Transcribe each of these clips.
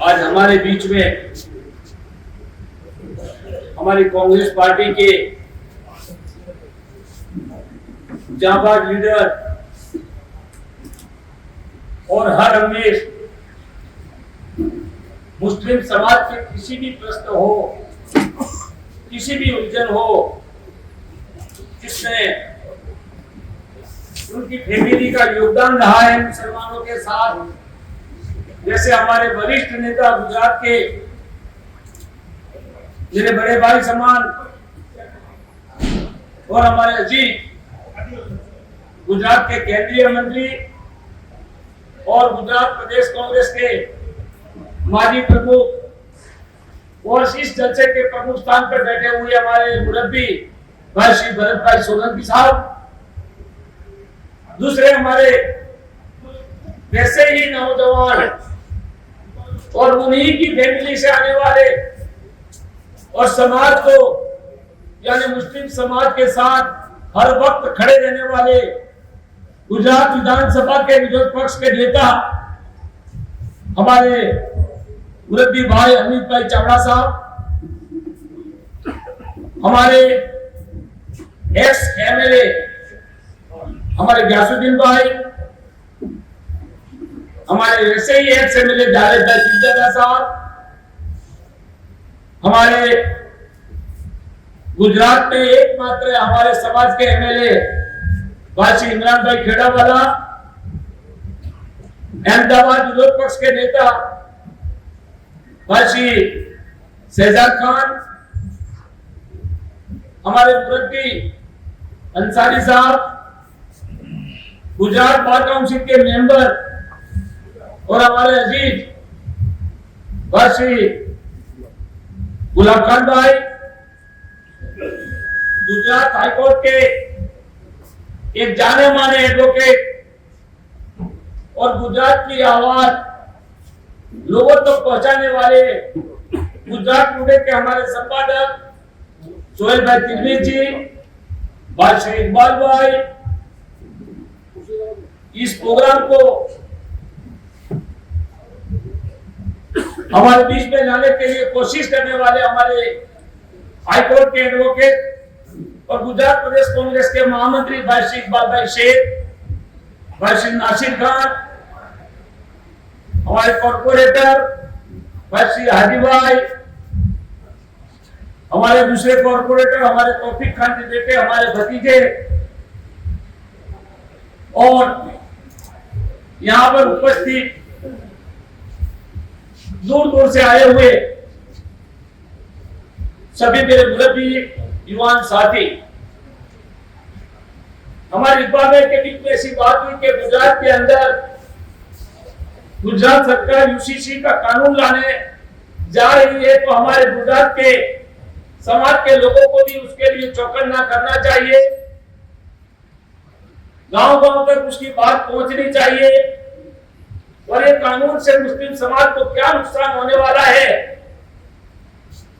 आज हमारे बीच में हमारी कांग्रेस पार्टी के जाबाज लीडर और हर हमेश मुस्लिम समाज के किसी भी प्रश्न हो, किसी भी उलझन हो, जिसमें उनकी फैमिली का योगदान रहा है मुसलमानों के साथ, जैसे हमारे वरिष्ठ नेता गुजरात के मेरे बड़े भाई समान और हमारे अजीत गुजरात के केंद्रीय मंत्री और गुजरात प्रदेश कांग्रेस के माजी प्रमुख और इस जलसे के प्रमुख स्थान पर बैठे हुए हमारे मुरब्बी भाई श्री भरत भाई सोलंकी साहब, दूसरे हमारे वैसे ही नौजवान और उन्हीं की फैमिली से आने वाले और समाज को यानी मुस्लिम समाज के साथ हर वक्त खड़े रहने वाले गुजरात विधानसभा के विरोध पक्ष के नेता हमारे मुरब्बी भाई अमित भाई चावड़ा साहब, हमारे एक्स एमएलए हमारे ग्यासुद्दीन भाई, हमारे वैसे ही एक्स एमएलए जावेद भाई सिद्दीकी साहब, हमारे गुजरात में एकमात्र हमारे समाज के एमएलए भाई इमरान भाई खेड़ावाला, अहमदाबाद विरोध पक्ष के नेता भाई शहजाद खान, हमारे मुरब्बी अंसारी साहब, गुजरात बार काउंसिल के मेंबर और हमारे अजीज भाई गुलाब खान भाई, गुजरात हाईकोर्ट के एक जाने माने एडवोकेट और गुजरात की आवाज लोगों तक पहुंचाने वाले गुजरात टुडे के हमारे संपादक सोहेल भाई तिलमी जी, भाई श्री इकबाल भाई, इस प्रोग्राम को हमारे बीच में लाने के लिए कोशिश करने वाले हमारे हाईकोर्ट के एडवोकेट और गुजरात प्रदेश कांग्रेस के महामंत्री भाई श्री इकबाल भाई शेख, भाई श्री नासिर खान, हमारे कॉर्पोरेटर भाई श्री हाजी भाई, हमारे दूसरे कॉर्पोरेटर हमारे तौफीक खान के बेटे, हमारे भतीजे और यहां पर उपस्थित दूर दूर से आए हुए सभी मेरे मुरब्बी युवान साथी, हमारे इकबाल के बीच में ऐसी बात हुई कि गुजरात के अंदर गुजरात सरकार यूसीसी का कानून लाने जा रही है, तो हमारे गुजरात के समाज के लोगों को भी उसके लिए चौकन्ना करना चाहिए, गांव-गांव तक उसकी बात पहुंचनी चाहिए और ये कानून से मुस्लिम समाज को क्या नुकसान होने वाला है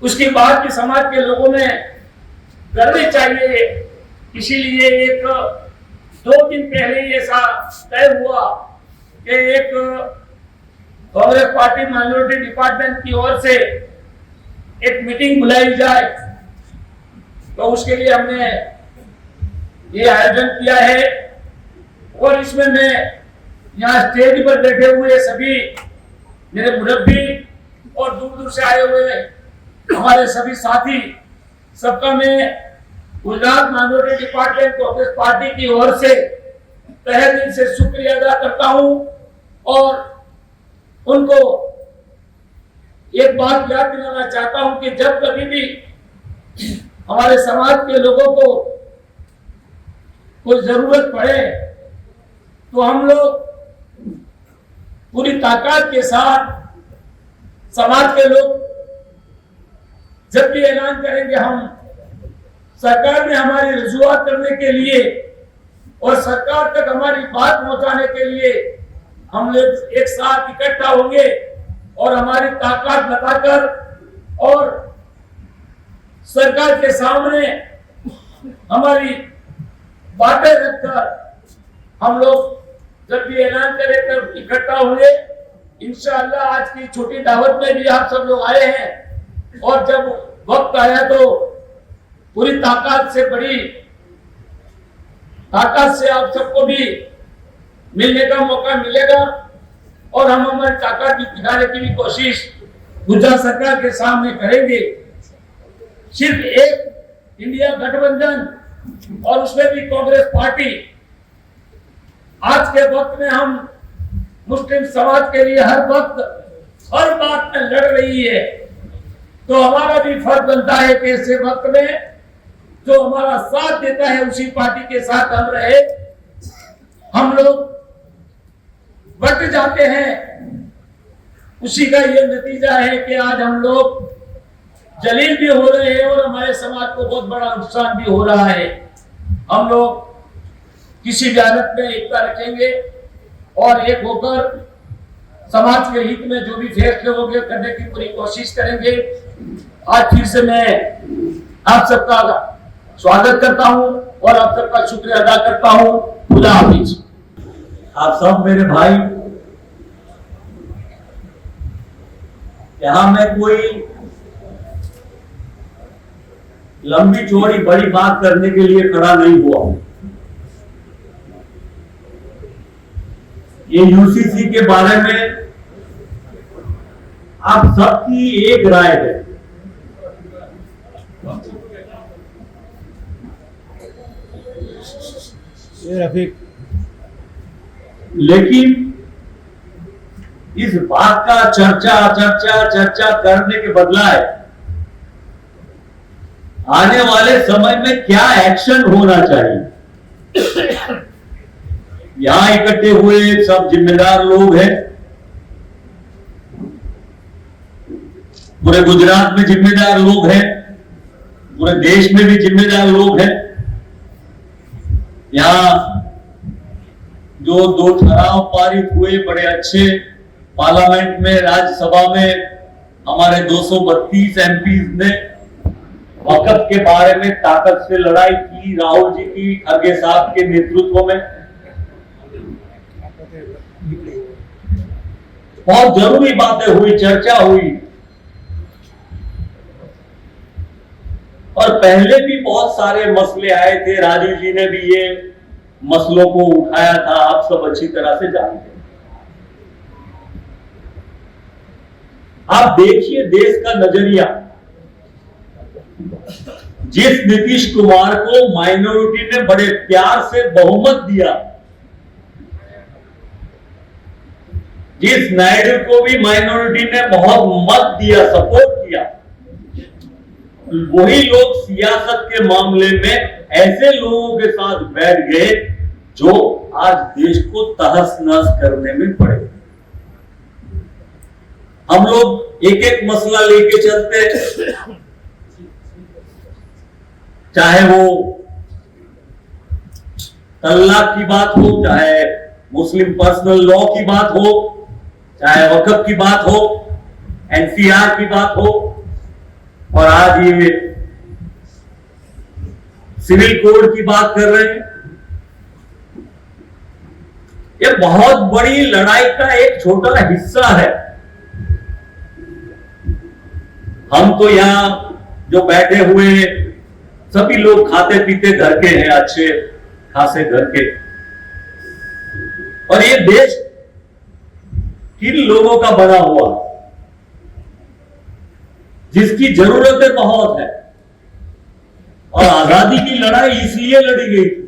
उसकी बात भी समाज के लोगों में करनी चाहिए। इसीलिए एक 2 दिन पहले ही ऐसा तय हुआ कि एक कांग्रेस पार्टी माइनॉरिटी डिपार्टमेंट की ओर से एक मीटिंग बुलाई जाए, तो उसके लिए हमने ये आयोजन किया है और इसमें मैं यहाँ स्टेज पर बैठे हुए सभी मेरे मुरब्बी और दूर दूर से आए हुए हमारे सभी साथी सबका मैं Gujarat minority department Congress party की ओर से तहे दिल से शुक्रिया अदा करता हूं और उनको एक बात याद दिलाना चाहता हूं कि जब कभी भी हमारे समाज के लोगों को कोई जरूरत पड़े तो हम लोग पूरी ताकत के साथ समाज के लोग जब भी ऐलान करेंगे, हम सरकार में हमारी रजूआत करने के लिए और सरकार तक हमारी बात पहुंचाने के लिए हम लोग एक साथ इकट्ठा होंगे और हमारी ताकत लगाकर और सरकार के सामने हमारी बातें रखकर हम लोग जब भी ऐलान करें तब इकट्ठा होंगे। इंशाअल्लाह आज की छोटी दावत में भी आप सब लोग आए हैं और जब वक्त आया तो पूरी ताकत से, बड़ी ताकत से आप सबको भी मिलने का मौका मिलेगा और हम हमारी ताकत भी दिखाने की भी कोशिश गुजरात सरकार के सामने करेंगे। सिर्फ एक इंडिया गठबंधन और उसमें भी कांग्रेस पार्टी आज के वक्त में हम मुस्लिम समाज के लिए हर वक्त हर बात में लड़ रही है, तो हमारा भी फर्ज बनता है कि ऐसे वक्त में जो हमारा साथ देता है उसी पार्टी के साथ हम रहे। हम लोग बट जाते हैं, उसी का ये नतीजा है कि आज हम लोग जलील भी हो रहे हैं और हमारे समाज को बहुत बड़ा नुकसान भी हो रहा है। हम लोग किसी भी हालत में एकता रखेंगे और एक होकर समाज के हित में जो भी फैसले होंगे करने की पूरी कोशिश करेंगे। आज फिर से मैं आप सबका स्वागत करता हूं और आप सबका शुक्रिया अदा करता हूं। खुदा हाफिज। आप सब मेरे भाई, यहां मैं कोई लंबी चौड़ी बड़ी बात करने के लिए खड़ा नहीं हुआ हूं। ये यूसीसी के बारे में आप सबकी एक राय है। लेकिन इस बात का चर्चा करने के बदलाए आने वाले समय में क्या एक्शन होना चाहिए। यहां इकट्ठे हुए सब जिम्मेदार लोग हैं, पूरे गुजरात में जिम्मेदार लोग हैं, पूरे देश में भी जिम्मेदार लोग हैं। यहां जो 2 ठराव पारित हुए बड़े अच्छे, पार्लियामेंट में, राज्यसभा में हमारे 232 एमपीज ने वक़्त के बारे में ताकत से लड़ाई की, राहुल जी की, खड़गे साहब के नेतृत्व में। बहुत जरूरी बातें हुई, चर्चा हुई और पहले भी बहुत सारे मसले आए थे। राजीव जी ने भी ये मसलों को उठाया था, आप सब अच्छी तरह से जानते हैं। आप देखिए देश का नजरिया, जिस नीतीश कुमार को माइनॉरिटी ने बड़े प्यार से बहुमत दिया, जिस नायडू को भी माइनॉरिटी ने बहुत मत दिया, सपोर्ट किया, वही लोग सियासत के मामले में ऐसे लोगों के साथ बैठ गए जो आज देश को तहस नहस करने में पड़े। हम लोग एक एक मसला लेके चलते, चाहे वो तलाक की बात हो, चाहे मुस्लिम पर्सनल लॉ की बात हो, चाहे वक्फ की बात हो, एनसीआर की बात हो, और आज ये सिविल कोड की बात कर रहे हैं। ये बहुत बड़ी लड़ाई का एक छोटा हिस्सा है। हम तो यहां जो बैठे हुए सभी लोग खाते पीते घर के हैं, अच्छे खासे घर के, और ये देश किन लोगों का बना हुआ, जिसकी जरूरतें बहुत है, और आजादी की लड़ाई इसलिए लड़ी गई थी।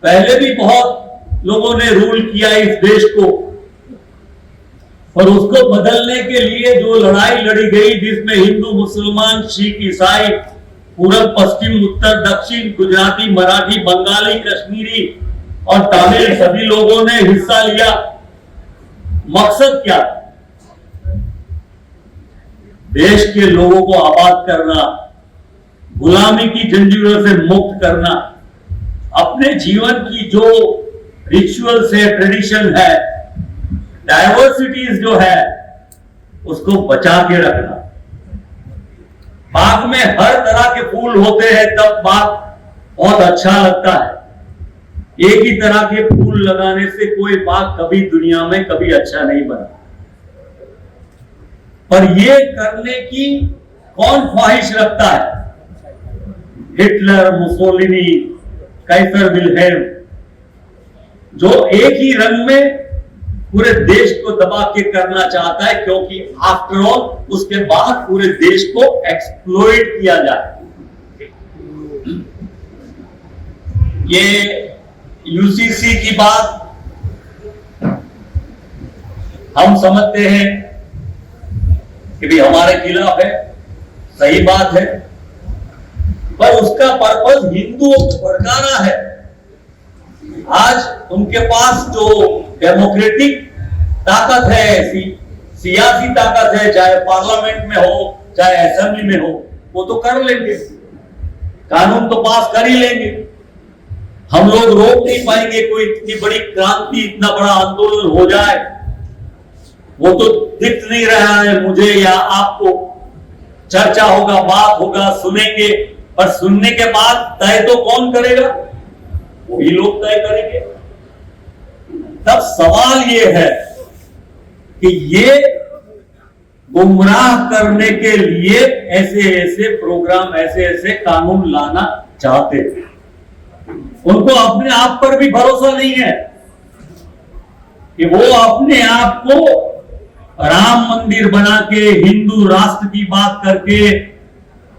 पहले भी बहुत लोगों ने रूल किया इस देश को, और उसको बदलने के लिए जो लड़ाई लड़ी गई, जिसमें हिंदू, मुसलमान, सिख, ईसाई, पूरब, पश्चिम, उत्तर, दक्षिण, गुजराती, मराठी, बंगाली, कश्मीरी और तमिल सभी लोगों ने हिस्सा लिया। मकसद क्या? देश के लोगों को आबाद करना, गुलामी की जंजीरों से मुक्त करना, अपने जीवन की जो रिचुअल्स है, ट्रेडिशन है, डाइवर्सिटीज जो है, उसको बचा के रखना। बाग में हर तरह के फूल होते हैं, तब बाग बहुत अच्छा लगता है। एक ही तरह के फूल लगाने से कोई बाग कभी दुनिया में कभी अच्छा नहीं बना। पर ये करने की कौन ख्वाहिश रखता है? हिटलर, मुसोलिनी, कैसर विल्हेम, जो एक ही रंग में पूरे देश को दबा के करना चाहता है, क्योंकि आफ्टर ऑल उसके बाद पूरे देश को एक्सप्लॉइट किया जाए। ये यूसीसी की बात हम समझते हैं कि भी हमारे खिलाफ है, सही बात है, पर उसका पर्पस हिंदुओं को भड़काना है। आज उनके पास जो डेमोक्रेटिक ताकत है, सियासी ताकत है, चाहे पार्लियामेंट में हो चाहे असेंबली में हो, वो तो कर लेंगे, कानून तो पास कर ही लेंगे। हम लोग रोक नहीं पाएंगे कोई इतनी बड़ी क्रांति, इतना बड़ा आंदोलन हो जाए। वो तो दिख नहीं रहा है मुझे या आपको। चर्चा होगा, बात होगा, सुनेंगे, पर सुनने के बाद तय तो कौन करेगा? वही लोग तय करेंगे। तब सवाल ये है कि ये गुमराह करने के लिए ऐसे ऐसे प्रोग्राम, ऐसे ऐसे कानून लाना चाहते थे। उनको अपने आप पर भी भरोसा नहीं है कि वो अपने आप को राम मंदिर बना के, हिंदू राष्ट्र की बात करके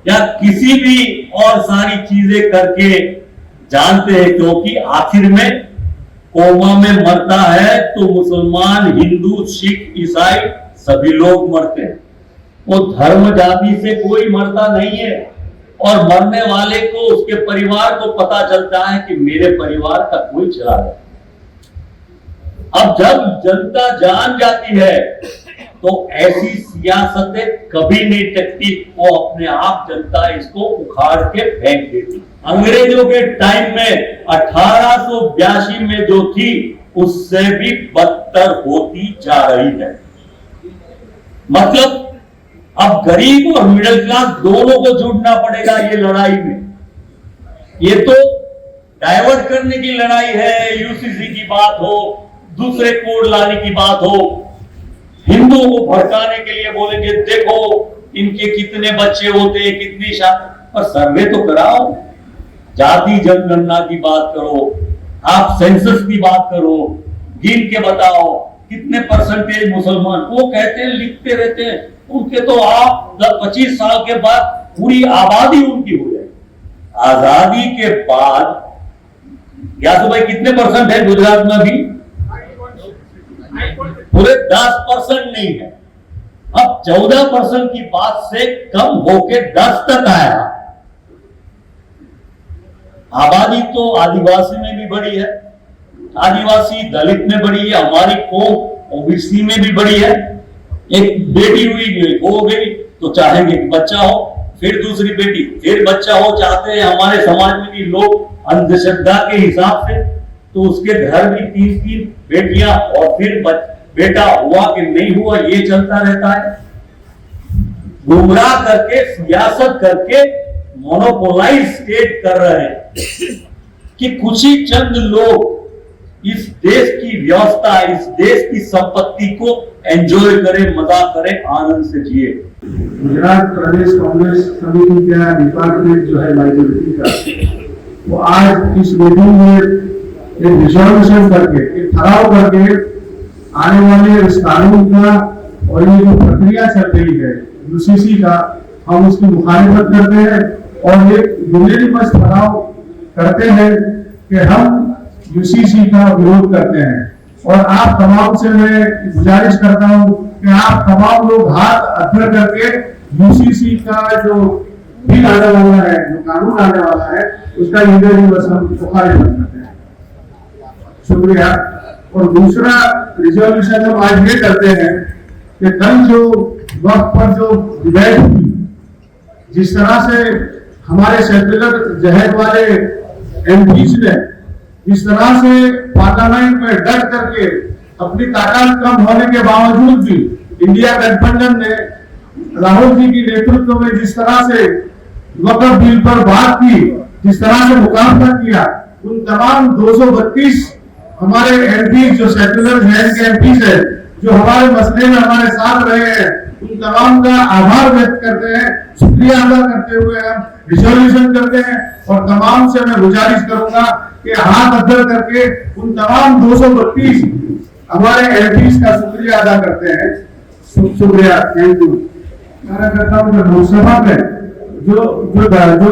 या किसी भी और सारी चीजें करके जानते हैं, क्योंकि आखिर में कोमा में मरता है तो मुसलमान, हिंदू, सिख, ईसाई सभी लोग मरते हैं। वो धर्म जाति से कोई मरता नहीं है, और मरने वाले को, उसके परिवार को पता चलता है कि मेरे परिवार का कोई चिराग है। अब जब जनता जान जाती है तो ऐसी सियासतें कभी नहीं टकती, वो अपने आप जनता इसको उखाड़ के फेंक देती। अंग्रेजों के टाइम में 1882 में जो थी, उससे भी बदतर होती जा रही है। मतलब अब गरीब और मिडिल क्लास दोनों को जुटना पड़ेगा ये लड़ाई में। ये तो डाइवर्ट करने की लड़ाई है, यूसीसी की बात हो, दूसरे कोड लाने की बात हो, हिंदुओं को भड़काने के लिए बोलेंगे देखो इनके कितने बच्चे होते हैं, कितनी शादी, पर सर्वे तो कराओ, जाति जनगणना की बात करो, आप सेंसस की बात करो, गिन के बताओ कितने परसेंटेज मुसलमान। वो कहते हैं, लिखते रहते हैं, उनके तो आप 10-25 साल के बाद पूरी आबादी उनकी हो जाए। आजादी के बाद क्या तो भाई कितने परसेंट है गुजरात में? भी पूरे 10% नहीं है। अब 14% की बात से कम होके 10 तक आया। आबादी तो आदिवासी में भी बढ़ी है, आदिवासी दलित में बढ़ी है, हमारी कौम ओबीसी में भी बढ़ी है। एक बेटी हुई हो गई तो चाहेंगे कि बच्चा हो, फिर दूसरी बेटी, फिर बच्चा हो, चाहते हैं। हमारे समाज में भी लोग अंधश्रद्धा के हिसाब से तो उसके घर भी 3-3 बेटियां और फिर बेटा हुआ कि नहीं हुआ, ये चलता रहता है। गुमराह करके, सियासत करके मोनोपोलाइज स्टेट कर रहे हैं कि कुछ ही चंद लोग इस देश की व्यवस्था, इस देश की संपत्ति को एंजॉय करें, मजा करें, आनंद से जिए। गुजरात प्रदेश कांग्रेस समिति का डिपार्टमेंट जो है माइनॉरिटी का, वो आज इस मीटिंग में एक रिजोल्यूशन करके, एक ठहराव करके आने वाले इस कानून का और ये जो प्रक्रिया चल रही है यूसीसी का, हम उसकी मुखालिफत करते हैं और एक यूनानिमस ठहराव करते हैं कि हम यूसीसी का विरोध करते हैं। और आप तमाम से मैं गुजारिश करता हूं कि आप तमाम लोग हाथ अधर करके यूसीसी का जो बिल आने वाला है, जो कानून आने वाला है, उसका यूनानिमस हम मुखालिफत करते हैं। शुक्रिया। और दूसरा रिजोल्यूशन हम आज ये करते हैं कि कल जो वक्त पर जो डिबेट हुई, जिस तरह से हमारे सेक्युलर जहद वाले एमपीज ने जिस तरह से पार्लियामेंट में डट करके अपनी ताकत कम होने के बावजूद भी इंडिया गठबंधन ने राहुल जी की नेतृत्व में जिस तरह से वक्फ बिल पर बात की, जिस तरह से मुकाबला किया, उन तमाम 232 हमारे एमपी जो सेक्युलर जहद के एमपी है, जो हमारे मसले में हमारे साथ रहे हैं, उन तमाम का आभार व्यक्त करते हैं, शुक्रिया अदा करते हुए हम रिजोल्यूशन करते हैं। और तमाम से मैं गुजारिश करूंगा कि हाथ अद्धर करके उन तमाम 232 हमारे एमपीज का शुक्रिया अदा करते हैं। शुक्रिया, थैंक यू। कार्यकर्ताओं जो लोकसभा में जो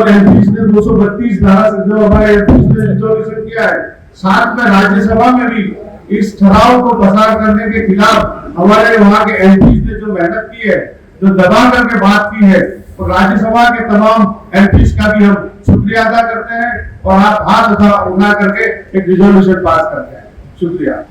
एमपीज ने 232 धारा से जो हमारे एमपीज ने रिजोल्यूशन किया है, साथ में राज्यसभा में भी इस ठहराव को पसार करने के खिलाफ हमारे वहां के एमपीज ने जो मेहनत की है, जो दबा करके बात की है, तो राज्यसभा के तमाम एमपीज का भी हम शुक्रिया अदा करते हैं और आप हाथ उठा करके एक रिजोल्यूशन पास करते हैं। शुक्रिया।